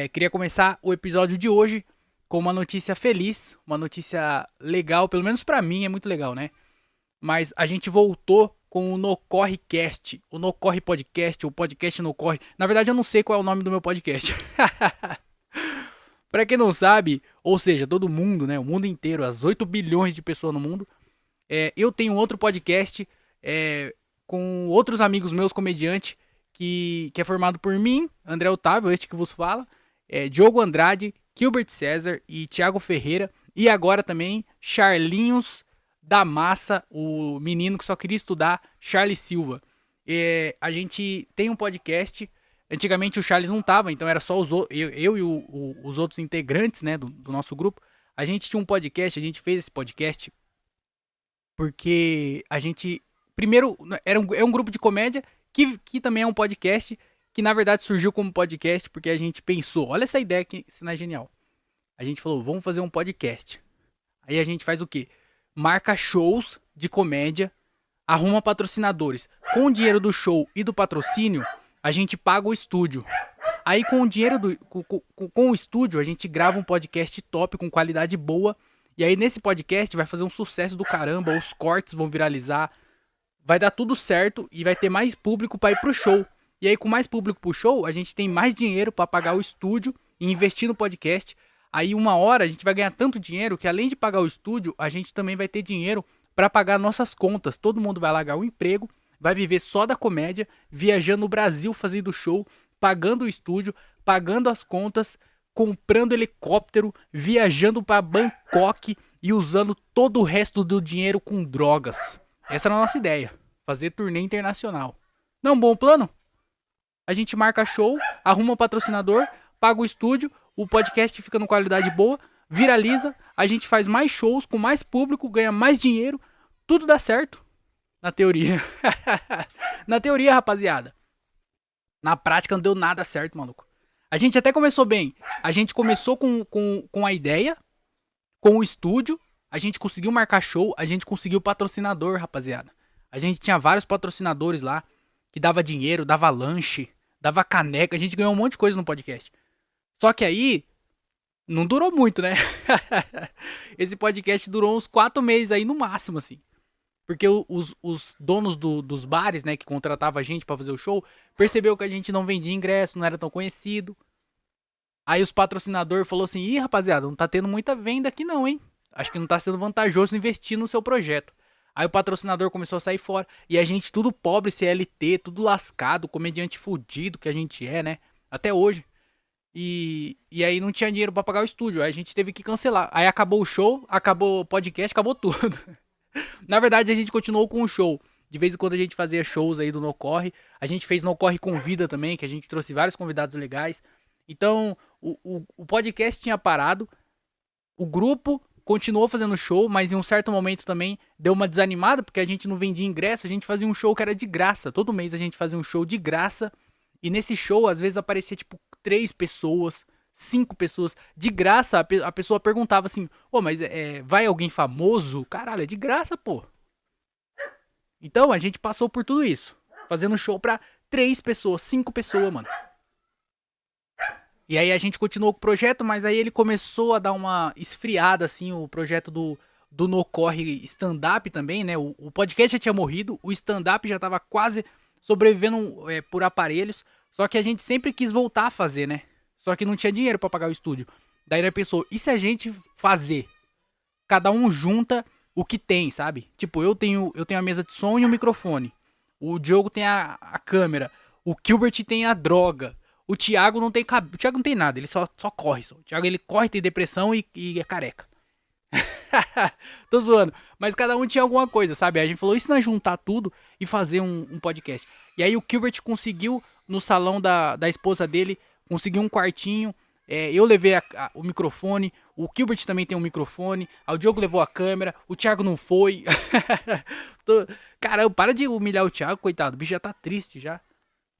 Queria começar o episódio de hoje com uma notícia feliz, uma notícia legal, pelo menos pra mim é muito legal, né? Mas a gente voltou com o No Corre Cast, o No Corre Podcast, o podcast No Corre. Na verdade, eu não sei qual é o nome do meu podcast. Pra quem não sabe, ou seja, todo mundo, né? O mundo inteiro, as 8 bilhões de pessoas no mundo. Eu tenho outro podcast com outros amigos meus, comediantes, que é formado por mim, André Otávio, este que vos fala, Diogo Andrade, Gilbert César e Thiago Ferreira. E agora também Charlinhos da Massa, o menino que só queria estudar, Charles Silva. A gente tem um podcast. Antigamente o Charles não tava, então era só eu e os outros integrantes, né, do nosso grupo. A gente tinha um podcast, a gente fez esse podcast porque a gente. Primeiro, é um grupo de comédia que também é um podcast, que na verdade surgiu como podcast porque a gente pensou: olha essa ideia que isso não é genial. A gente falou: vamos fazer um podcast. Aí a gente faz o quê? Marca shows de comédia, arruma patrocinadores. Com o dinheiro do show e do patrocínio, a gente paga o estúdio. Aí com o dinheiro com o estúdio, a gente grava um podcast top, com qualidade boa. E aí nesse podcast vai fazer um sucesso do caramba, os cortes vão viralizar, vai dar tudo certo e vai ter mais público para ir pro show. E aí com mais público pro show, a gente tem mais dinheiro para pagar o estúdio e investir no podcast. Aí uma hora a gente vai ganhar tanto dinheiro que além de pagar o estúdio, a gente também vai ter dinheiro para pagar nossas contas. Todo mundo vai largar o emprego, vai viver só da comédia, viajando o Brasil fazendo show, pagando o estúdio, pagando as contas, comprando helicóptero, viajando para Bangkok e usando todo o resto do dinheiro com drogas. Essa era a nossa ideia, fazer turnê internacional. Não é um bom plano? A gente marca show, arruma um patrocinador, paga o estúdio, o podcast fica com qualidade boa, viraliza, a gente faz mais shows com mais público, ganha mais dinheiro, tudo dá certo. Na teoria. Na teoria, rapaziada. Na prática não deu nada certo, maluco. A gente até começou bem. A gente começou com a ideia, com o estúdio, a gente conseguiu marcar show, a gente conseguiu patrocinador, rapaziada. A gente tinha vários patrocinadores lá, que dava dinheiro, dava lanche, dava caneca, a gente ganhou um monte de coisa no podcast. Só que aí, não durou muito, né? Esse podcast durou uns 4 meses aí no máximo, assim. Porque os donos dos bares, né, que contratavam a gente pra fazer o show, percebeu que a gente não vendia ingresso, não era tão conhecido. Aí os patrocinadores falou assim: ih, rapaziada, não tá tendo muita venda aqui não, hein? Acho que não tá sendo vantajoso investir no seu projeto. Aí o patrocinador começou a sair fora. E a gente tudo pobre, CLT, tudo lascado, comediante fudido que a gente é, né? Até hoje. E aí não tinha dinheiro pra pagar o estúdio. Aí a gente teve que cancelar. Aí acabou o show, acabou o podcast, acabou tudo. Na verdade, a gente continuou com o show. De vez em quando a gente fazia shows aí do No Corre. A gente fez No Corre Convida também, que a gente trouxe vários convidados legais. Então, o podcast tinha parado. O grupo continuou fazendo show, mas em um certo momento também deu uma desanimada, porque a gente não vendia ingresso. A gente fazia um show que era de graça. Todo mês a gente fazia um show de graça. E nesse show, às vezes, aparecia tipo 3 pessoas, 5 pessoas. De graça, a pessoa perguntava assim: ô, mas vai alguém famoso? Caralho, é de graça, pô. Então a gente passou por tudo isso. Fazendo show pra 3 pessoas, 5 pessoas, mano. E aí a gente continuou com o projeto, mas aí ele começou a dar uma esfriada, assim, o projeto do No Corre stand-up também, né? O podcast já tinha morrido, o stand-up já tava quase sobrevivendo por aparelhos. Só que a gente sempre quis voltar a fazer, né? Só que não tinha dinheiro pra pagar o estúdio. Daí ele pensou: e se a gente fazer? Cada um junta o que tem, sabe? Tipo, eu tenho a mesa de som e o microfone. O Diogo tem a câmera. O Gilbert tem a droga. O Thiago não tem cabelo. O Thiago não tem nada, ele só corre. Só. O Thiago ele corre, tem depressão e é careca. Tô zoando. Mas cada um tinha alguma coisa, sabe? A gente falou: e se nós juntar tudo e fazer um podcast? E aí o Gilbert conseguiu, no salão da esposa dele, conseguiu um quartinho. Eu levei o microfone. O Gilbert também tem um microfone. Aí o Diogo levou a câmera. O Thiago não foi. Caramba, para de humilhar o Thiago, coitado. O bicho já tá triste já.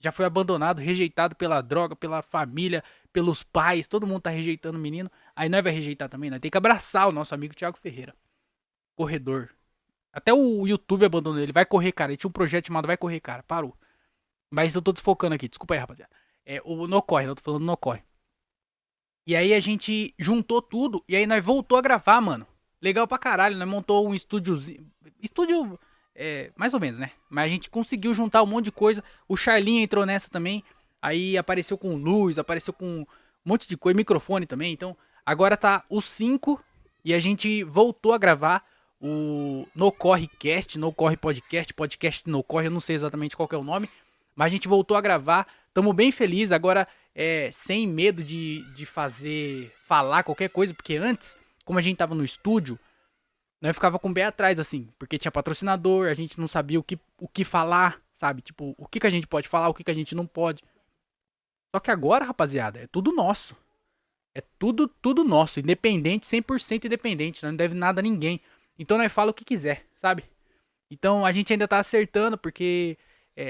Já foi abandonado, rejeitado pela droga, pela família, pelos pais. Todo mundo tá rejeitando o menino. Aí nós vai rejeitar também, né? Tem que abraçar o nosso amigo Thiago Ferreira. Corredor. Até o YouTube abandonou ele. Vai correr, cara. Ele tinha um projeto chamado Vai Correr, cara. Parou. Mas eu tô desfocando aqui. Desculpa aí, rapaziada. O No Corre, eu tô falando No Corre. E aí a gente juntou tudo e aí nós voltou a gravar, mano. Legal pra caralho, nós montou um estúdiozinho. Estúdio, mais ou menos, né? Mas a gente conseguiu juntar um monte de coisa. O Charlinho entrou nessa também. Aí apareceu com luz, apareceu com um monte de coisa, microfone também. Então, agora tá os 5 e a gente voltou a gravar o No Corre Cast, No Corre Podcast, Podcast No Corre, eu não sei exatamente qual que é o nome, mas a gente voltou a gravar. Tamo bem feliz agora, sem medo de falar qualquer coisa, porque antes, como a gente tava no estúdio, nós ficava com o pé atrás, assim, porque tinha patrocinador, a gente não sabia o que falar, sabe? Tipo, o que a gente pode falar, o que a gente não pode. Só que agora, rapaziada, é tudo nosso. É tudo nosso, independente, 100% independente, não deve nada a ninguém. Então nós fala o que quiser, sabe? Então a gente ainda tá acertando, porque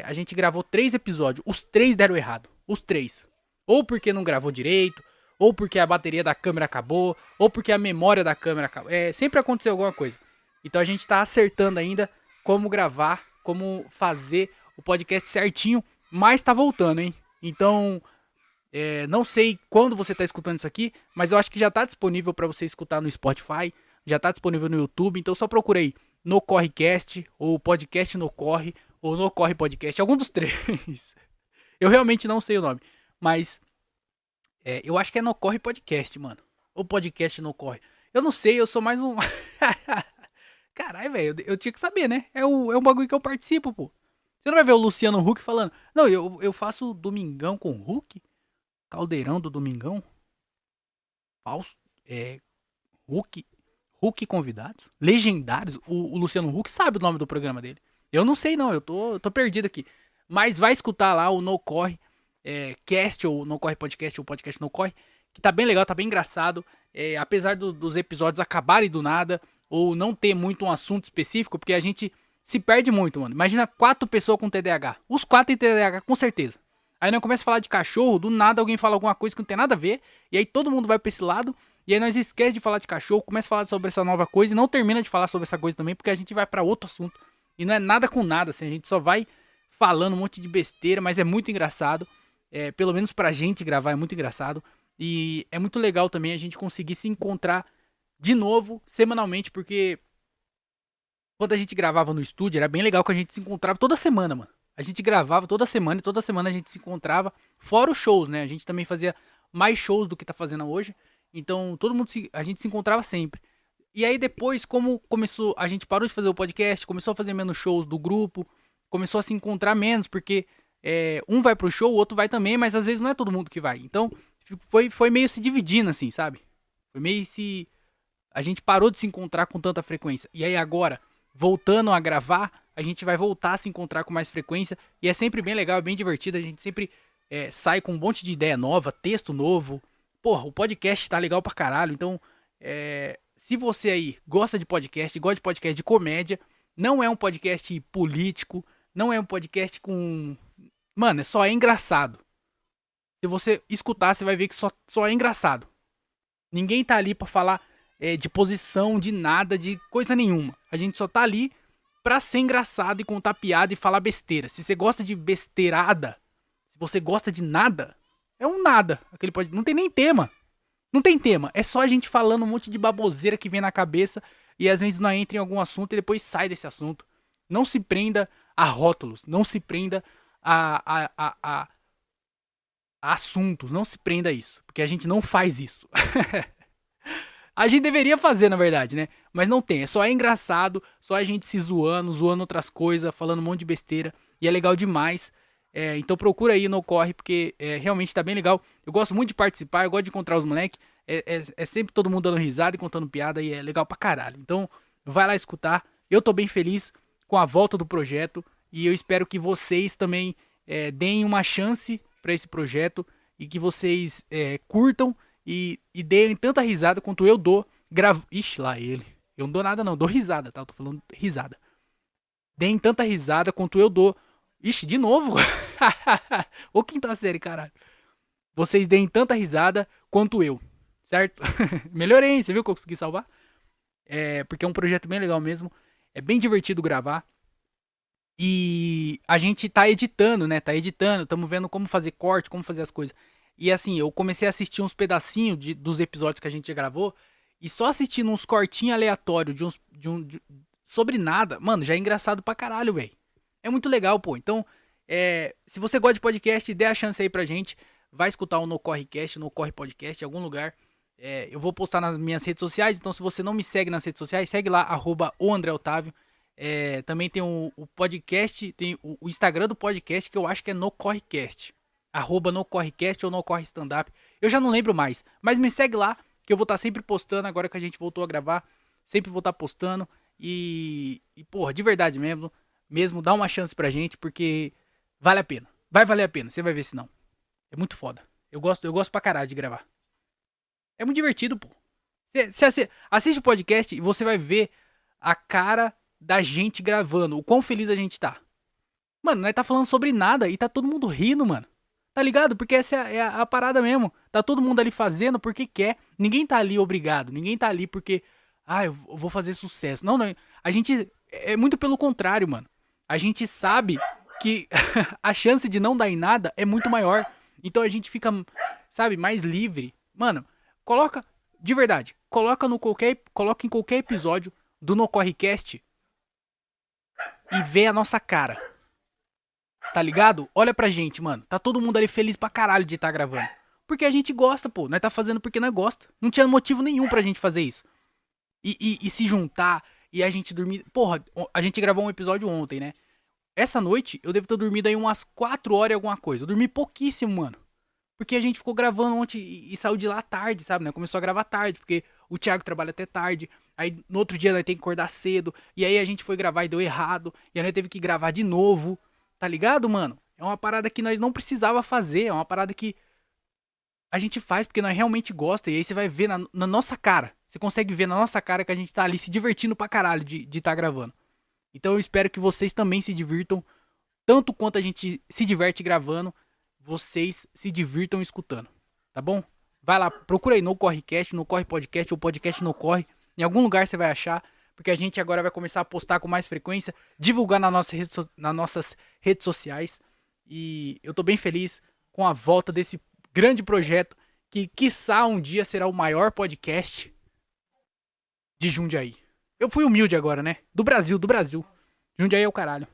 a gente gravou 3 episódios, os 3 deram errado, os 3. Ou porque não gravou direito, ou porque a bateria da câmera acabou, ou porque a memória da câmera acabou. Sempre aconteceu alguma coisa. Então a gente tá acertando ainda como gravar, como fazer o podcast certinho, mas tá voltando, hein? Então, não sei quando você está escutando isso aqui, mas eu acho que já está disponível para você escutar no Spotify, já está disponível no YouTube, então só procura aí No Correcast, ou Podcast No Corre, ou No Corre Podcast, algum dos três. Eu realmente não sei o nome, mas eu acho que é No Corre Podcast, mano. Ou Podcast No Corre. Eu não sei, eu sou mais um... Caralho, velho, eu tinha que saber, né? É um bagulho que eu participo, pô. Você não vai ver o Luciano Huck falando, não, eu faço Domingão com o Huck? Caldeirão do Domingão? Fausto, Huck, Huck convidados? Legendários? O Luciano Huck sabe o nome do programa dele. Eu não sei não, eu tô perdido aqui. Mas vai escutar lá o No Corre Cast, ou No Corre Podcast, ou Podcast No Corre, que tá bem legal, tá bem engraçado. Apesar dos episódios acabarem do nada, ou não ter muito um assunto específico, porque a gente se perde muito, mano. Imagina 4 pessoas com TDAH. Os 4 têm TDAH, com certeza. Aí nós começa a falar de cachorro, do nada alguém fala alguma coisa que não tem nada a ver, e aí todo mundo vai pra esse lado, e aí nós esquece de falar de cachorro, começa a falar sobre essa nova coisa e não termina de falar sobre essa coisa também, porque a gente vai pra outro assunto. E não é nada com nada, assim, a gente só vai falando um monte de besteira, mas é muito engraçado. Pelo menos pra gente gravar é muito engraçado. E é muito legal também a gente conseguir se encontrar de novo, semanalmente, porque quando a gente gravava no estúdio, era bem legal que a gente se encontrava toda semana, mano. A gente gravava toda semana e toda semana a gente se encontrava, fora os shows, né? A gente também fazia mais shows do que tá fazendo hoje. Então, a gente se encontrava sempre. E aí depois, como começou, a gente parou de fazer o podcast, começou a fazer menos shows do grupo, começou a se encontrar menos, porque um vai pro show, o outro vai também, mas às vezes não é todo mundo que vai. Então, foi meio se dividindo, assim, sabe? Foi meio se. A gente parou de se encontrar com tanta frequência. E aí agora, voltando a gravar, a gente vai voltar a se encontrar com mais frequência. E é sempre bem legal, é bem divertido. A gente sempre sai com um monte de ideia nova, texto novo. Porra, o podcast tá legal pra caralho. Então, se você aí gosta de podcast de comédia, não é um podcast político, não é um podcast com. Mano, só é engraçado. Se você escutar, você vai ver que só é engraçado. Ninguém tá ali pra falar de posição, de nada, de coisa nenhuma. A gente só tá ali pra ser engraçado e contar piada e falar besteira. Se você gosta de besteirada, se você gosta de nada, é um nada. Não tem nem tema. Não tem tema. É só a gente falando um monte de baboseira que vem na cabeça e às vezes não entra em algum assunto e depois sai desse assunto. Não se prenda a rótulos. Não se prenda a assuntos. Não se prenda a isso. Porque a gente não faz isso. A gente deveria fazer, na verdade, né? Mas não tem. Só é engraçado, só a gente se zoando outras coisas, falando um monte de besteira. E é legal demais. Então procura aí no Corre, porque realmente tá bem legal. Eu gosto muito de participar, eu gosto de encontrar os moleques. É sempre todo mundo dando risada e contando piada, e é legal pra caralho. Então vai lá escutar. Eu tô bem feliz com a volta do projeto. E eu espero que vocês também deem uma chance pra esse projeto. E que vocês curtam e deem tanta risada quanto eu dou. Ixi, lá ele. Eu não dou nada não, dou risada, tá? Eu tô falando risada. Deem tanta risada quanto eu dou. Ixi, de novo? Ô, quinta série, caralho. Vocês deem tanta risada quanto eu, certo? Melhorei, hein? Você viu que eu consegui salvar? Porque é um projeto bem legal mesmo. É bem divertido gravar. E a gente tá editando, né? Tá editando, estamos vendo como fazer corte, como fazer as coisas. E assim, eu comecei a assistir uns pedacinhos dos episódios que a gente já gravou. E só assistindo uns cortinhos aleatórios sobre nada, mano, já é engraçado pra caralho, velho. É muito legal, pô. Então, se você gosta de podcast, dê a chance aí pra gente. Vai escutar o No Correcast, o No Corre Podcast em algum lugar. Eu vou postar nas minhas redes sociais, então se você não me segue nas redes sociais, segue lá, @o André Otávio. Também tem o podcast, tem o Instagram do podcast, que eu acho que é No Correcast. @No Correcast ou No Corre Stand-Up. Eu já não lembro mais, mas me segue lá, que eu vou estar sempre postando, agora que a gente voltou a gravar. Sempre vou estar postando. Porra, de verdade mesmo, dá uma chance pra gente, porque vale a pena. Vai valer a pena, você vai ver se não. É muito foda. Eu gosto pra caralho de gravar. É muito divertido, pô. Você assiste o podcast e você vai ver a cara da gente gravando, o quão feliz a gente tá. Mano, nós tá falando sobre nada e tá todo mundo rindo, mano. Tá ligado? Porque essa é a parada mesmo. Tá todo mundo ali fazendo porque quer. Ninguém tá ali obrigado. Ninguém tá ali porque... eu vou fazer sucesso. Não. A gente... É muito pelo contrário, mano. A gente sabe que a chance de não dar em nada é muito maior. Então a gente fica, sabe, mais livre. Mano, coloca... De verdade. Coloca em qualquer episódio do No Correcast e vê a nossa cara. Tá ligado? Olha pra gente, mano. Tá todo mundo ali feliz pra caralho de estar gravando. Porque a gente gosta, pô. Nós tá fazendo porque nós gosta. Não tinha motivo nenhum pra gente fazer isso. E se juntar e a gente dormir. Porra, a gente gravou um episódio ontem, né? Essa noite eu devo ter dormido aí umas 4 horas e alguma coisa. Eu dormi pouquíssimo, mano. Porque a gente ficou gravando ontem e saiu de lá tarde, sabe, né? Começou a gravar tarde, porque o Thiago trabalha até tarde. Aí no outro dia nós tem que acordar cedo. E aí a gente foi gravar e deu errado. E aí nós teve que gravar de novo. Tá ligado, mano? É uma parada que nós não precisava fazer. É uma parada que a gente faz porque nós realmente gosta. E aí você vai ver na nossa cara. Você consegue ver na nossa cara que a gente tá ali se divertindo pra caralho de tá gravando. Então eu espero que vocês também se divirtam. Tanto quanto a gente se diverte gravando, vocês se divirtam escutando. Tá bom? Vai lá, procura aí No Correcast, No Corre Podcast ou Podcast No Corre. Em algum lugar você vai achar. Porque a gente agora vai começar a postar com mais frequência, divulgar nas nossas redes sociais. E eu tô bem feliz com a volta desse grande projeto que, quiçá, um dia será o maior podcast de Jundiaí. Eu fui humilde agora, né? Do Brasil. Jundiaí é o caralho.